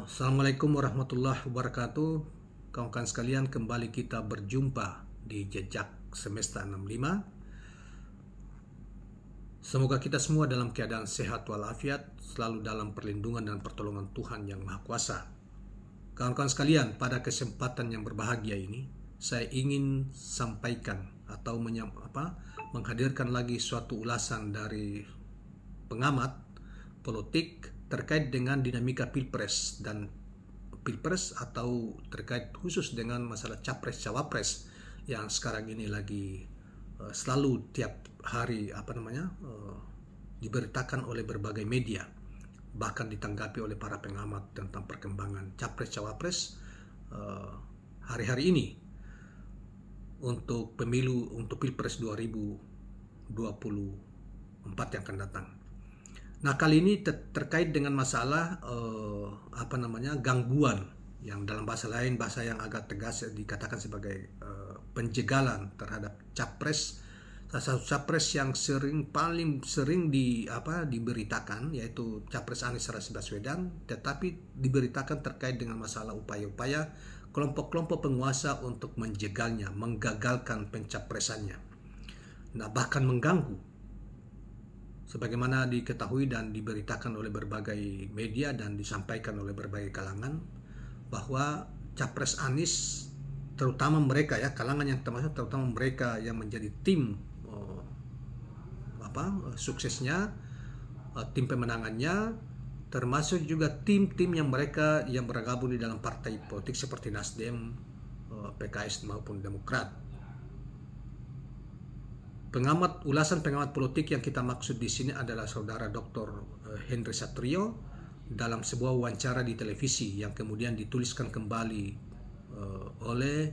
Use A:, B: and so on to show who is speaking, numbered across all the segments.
A: Assalamualaikum warahmatullahi wabarakatuh. Kawan-kawan sekalian, kembali kita berjumpa di Jejak Semesta 65. Semoga kita semua dalam keadaan sehat walafiat, selalu dalam perlindungan dan pertolongan Tuhan Yang Maha Kuasa. Kawan-kawan sekalian, pada kesempatan yang berbahagia ini, saya ingin sampaikan atau menghadirkan lagi suatu ulasan dari pengamat politik terkait dengan dinamika Pilpres atau terkait khusus dengan masalah Capres-Cawapres yang sekarang ini lagi selalu tiap hari diberitakan oleh berbagai media, bahkan ditanggapi oleh para pengamat tentang perkembangan Capres-Cawapres hari-hari ini untuk Pilpres 2024 yang akan datang. Nah, kali ini terkait dengan masalah gangguan yang dalam bahasa lain, bahasa yang agak tegas dikatakan sebagai penjegalan terhadap capres. Salah satu capres yang paling sering diberitakan yaitu Capres Anies Baswedan, tetapi diberitakan terkait dengan masalah upaya-upaya kelompok-kelompok penguasa untuk menjegalnya, menggagalkan pencapresannya. Nah, bahkan mengganggu. Sebagaimana diketahui dan diberitakan oleh berbagai media dan disampaikan oleh berbagai kalangan, bahwa Capres Anies, terutama mereka kalangan yang termasuk terutama mereka yang menjadi tim suksesnya, tim pemenangannya, termasuk juga tim-tim yang mereka yang bergabung di dalam partai politik seperti Nasdem, PKS maupun Demokrat. Ulasan pengamat politik yang kita maksud di sini adalah saudara Dr. Henry Satrio dalam sebuah wawancara di televisi yang kemudian dituliskan kembali oleh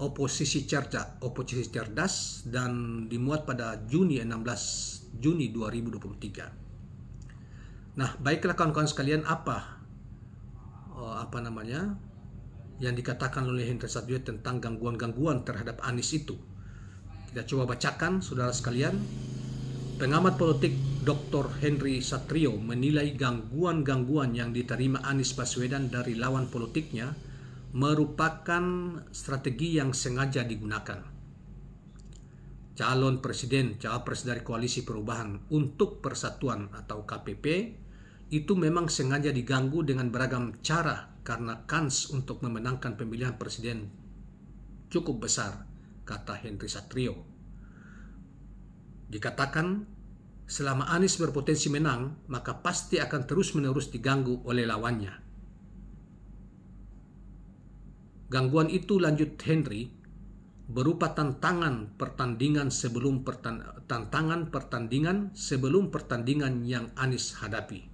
A: oposisi cerdas dan dimuat pada 16 Juni 2023. Nah, baiklah kawan-kawan sekalian, yang dikatakan oleh Henry Satrio tentang gangguan-gangguan terhadap Anies itu. Kita coba bacakan, saudara sekalian. Pengamat politik Dr. Henry Satrio menilai gangguan-gangguan yang diterima Anies Baswedan dari lawan politiknya merupakan strategi yang sengaja digunakan. Calon presiden, cawapres dari Koalisi Perubahan untuk Persatuan atau KPP itu memang sengaja diganggu dengan beragam cara karena kans untuk memenangkan pemilihan presiden cukup besar, kata Henry Satrio. Dikatakan, selama Anies berpotensi menang, maka pasti akan terus-menerus diganggu oleh lawannya. Gangguan itu, lanjut Henry, berupa tantangan pertandingan sebelum pertandingan yang Anies hadapi.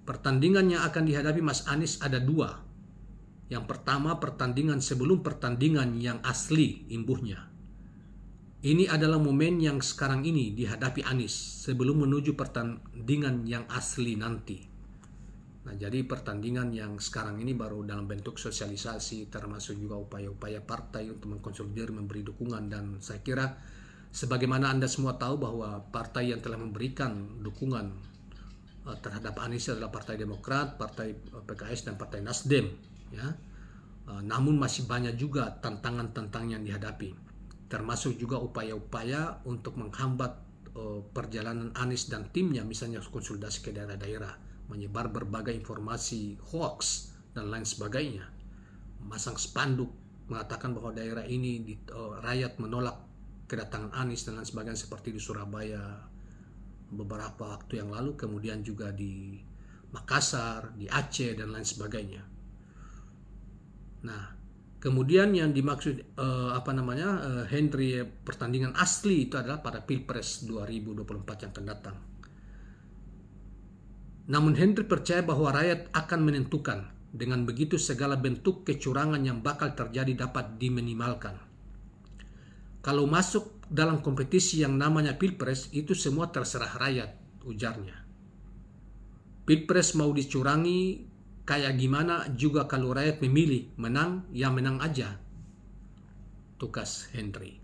A: Pertandingan yang akan dihadapi Mas Anies ada dua. Yang pertama, pertandingan sebelum pertandingan yang asli imbuhnya. Ini adalah momen yang sekarang ini dihadapi Anies sebelum menuju pertandingan yang asli nanti. Nah, jadi pertandingan yang sekarang ini baru dalam bentuk sosialisasi, termasuk juga upaya-upaya partai untuk mengkonsolidasi, memberi dukungan. Dan saya kira sebagaimana Anda semua tahu bahwa partai yang telah memberikan dukungan terhadap Anies adalah Partai Demokrat, Partai PKS, dan Partai Nasdem. Namun masih banyak juga tantangan-tantangan yang dihadapi, termasuk juga upaya-upaya untuk menghambat perjalanan Anies dan timnya, misalnya konsolidasi ke daerah-daerah, menyebar berbagai informasi hoax dan lain sebagainya, memasang spanduk mengatakan bahwa daerah ini rakyat menolak kedatangan Anies dan lain sebagainya, seperti di Surabaya beberapa waktu yang lalu, kemudian juga di Makassar, di Aceh, dan lain sebagainya. Nah, kemudian yang dimaksud Henry, pertandingan asli itu adalah pada Pilpres 2024 yang akan datang. Namun Henry percaya bahwa rakyat akan menentukan. Dengan begitu segala bentuk kecurangan yang bakal terjadi dapat diminimalkan. Kalau masuk dalam kompetisi yang namanya Pilpres, itu semua terserah rakyat, ujarnya. Pilpres mau dicurangi kayak gimana juga kalau rakyat memilih menang, ya menang aja, tukas Henry.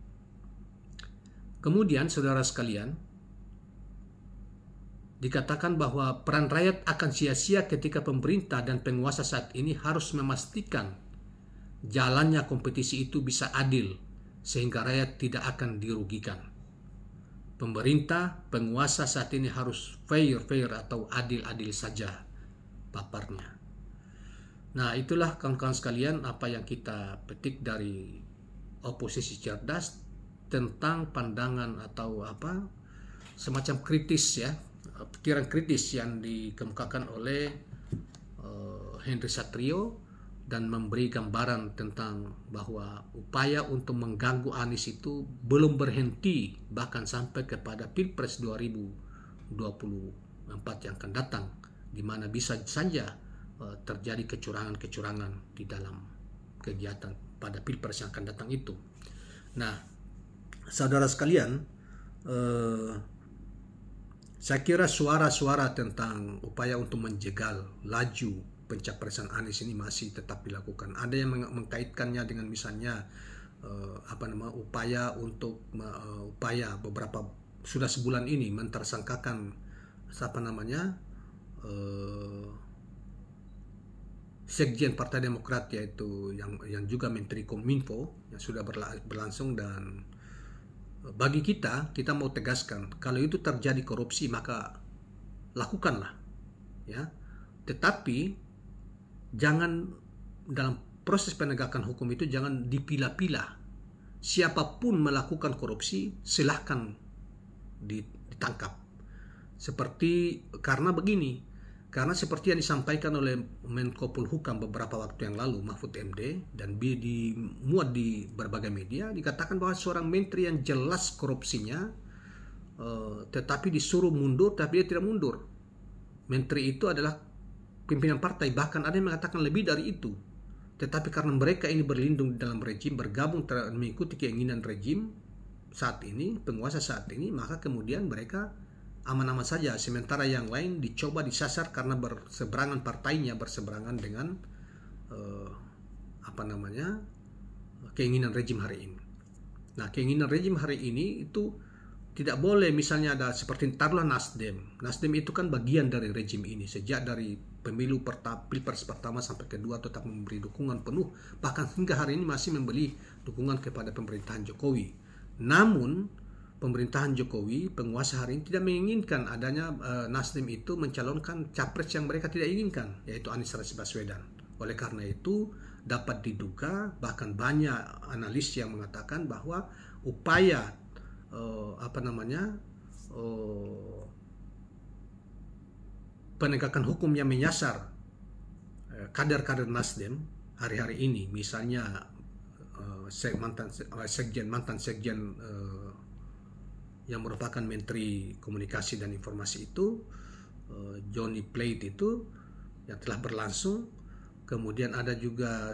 A: Kemudian saudara sekalian, dikatakan bahwa peran rakyat akan sia-sia ketika pemerintah dan penguasa saat ini harus memastikan jalannya kompetisi itu bisa adil sehingga rakyat tidak akan dirugikan. Pemerintah, penguasa saat ini harus fair atau adil-adil saja paparnya. Nah, itulah kawan-kawan sekalian apa yang kita petik dari oposisi cerdas tentang pandangan atau semacam kritis ya, pikiran kritis yang dikemukakan oleh Henry Satrio, dan memberi gambaran tentang bahwa upaya untuk mengganggu Anies itu belum berhenti bahkan sampai kepada Pilpres 2024 yang akan datang, di mana bisa saja terjadi kecurangan-kecurangan di dalam kegiatan pada Pilpres yang akan datang itu. Nah, saudara sekalian, saya kira suara-suara tentang upaya untuk menjegal laju pencapresan Anies ini masih tetap dilakukan. Ada yang mengkaitkannya dengan misalnya upaya beberapa sudah sebulan ini mentersangkakan Sekjen Partai Demokrat, yaitu yang juga Menteri Kominfo, yang sudah berlangsung. Dan bagi kita mau tegaskan, kalau itu terjadi korupsi maka lakukanlah ya, tetapi jangan dalam proses penegakan hukum itu jangan dipilah-pilah. Siapapun melakukan korupsi silahkan ditangkap. Karena seperti yang disampaikan oleh Menko Polhukam beberapa waktu yang lalu, Mahfud MD, dan dimuat di berbagai media, dikatakan bahwa seorang menteri yang jelas korupsinya tetapi disuruh mundur, tapi dia tidak mundur. Menteri itu adalah pimpinan partai, bahkan ada yang mengatakan lebih dari itu. Tetapi karena mereka ini berlindung di dalam rejim, bergabung mengikuti keinginan rejim saat ini, penguasa saat ini, maka kemudian mereka aman-aman saja. Sementara yang lain dicoba disasar karena berseberangan partainya, berseberangan dengan keinginan rejim hari ini. Nah, keinginan rejim hari ini itu tidak boleh, misalnya ada seperti taruhlah Nasdem. Nasdem itu kan bagian dari rejim ini. Sejak dari pemilu Pilpres pertama sampai kedua tetap memberi dukungan penuh. Bahkan hingga hari ini masih memberi dukungan kepada pemerintahan Jokowi. Namun, pemerintahan Jokowi, penguasa hari ini tidak menginginkan adanya Nasdem itu mencalonkan capres yang mereka tidak inginkan, yaitu Anies Baswedan. Oleh karena itu, dapat diduga, bahkan banyak analis yang mengatakan bahwa upaya penegakan hukum yang menyasar kader-kader Nasdem hari-hari ini, misalnya mantan sekjen yang merupakan Menteri Komunikasi dan Informasi itu, Johnny Plate itu, yang telah berlangsung. Kemudian ada juga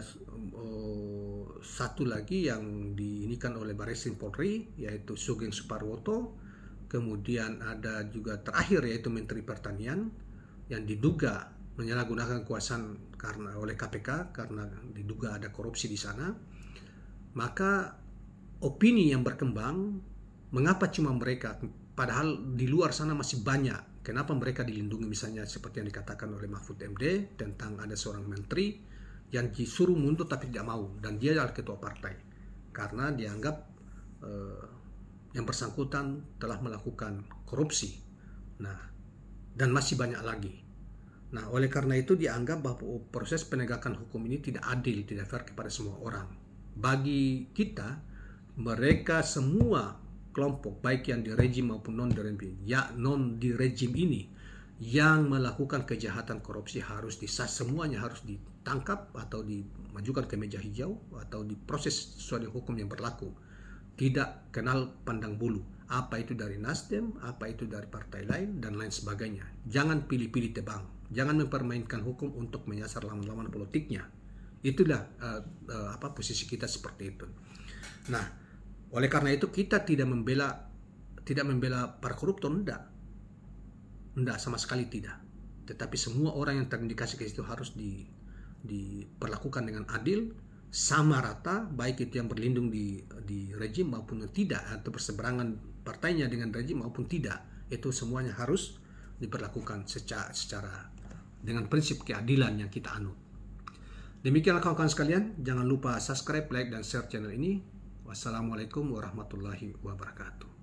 A: satu lagi yang diinikan oleh Barreskrim Polri, yaitu Sugeng Suparwoto. Kemudian ada juga terakhir yaitu Menteri Pertanian yang diduga menyalahgunakan kekuasaan oleh KPK karena diduga ada korupsi di sana. Maka opini yang berkembang, mengapa cuma mereka, padahal di luar sana masih banyak. Kenapa mereka dilindungi, misalnya seperti yang dikatakan oleh Mahfud MD tentang ada seorang menteri yang disuruh mundur tapi tidak mau, dan dia adalah ketua partai karena dianggap yang bersangkutan telah melakukan korupsi. Nah, dan masih banyak lagi. Nah, oleh karena itu dianggap bahwa proses penegakan hukum ini tidak adil, tidak fair kepada semua orang. Bagi kita, mereka semua kelompok, baik yang di rejim maupun non di rejim ini, yang melakukan kejahatan korupsi harus semuanya harus ditangkap atau dimajukan ke meja hijau atau diproses sesuai dengan hukum yang berlaku. Tidak kenal pandang bulu, apa itu dari Nasdem, apa itu dari partai lain, dan lain sebagainya. Jangan pilih-pilih tebang, jangan mempermainkan hukum untuk menyasar lawan-lawan politiknya. Itulah posisi kita seperti itu. Nah, oleh karena itu kita tidak membela para koruptor, enggak, sama sekali tidak. Tetapi semua orang yang terindikasi ke situ harus diperlakukan dengan adil, sama rata, baik itu yang berlindung di rejim maupun tidak, atau berseberangan partainya dengan rejim maupun tidak. Itu semuanya harus diperlakukan secara dengan prinsip keadilan yang kita anut. Demikianlah kawan-kawan sekalian, jangan lupa subscribe, like, dan share channel ini. Wassalamualaikum warahmatullahi wabarakatuh.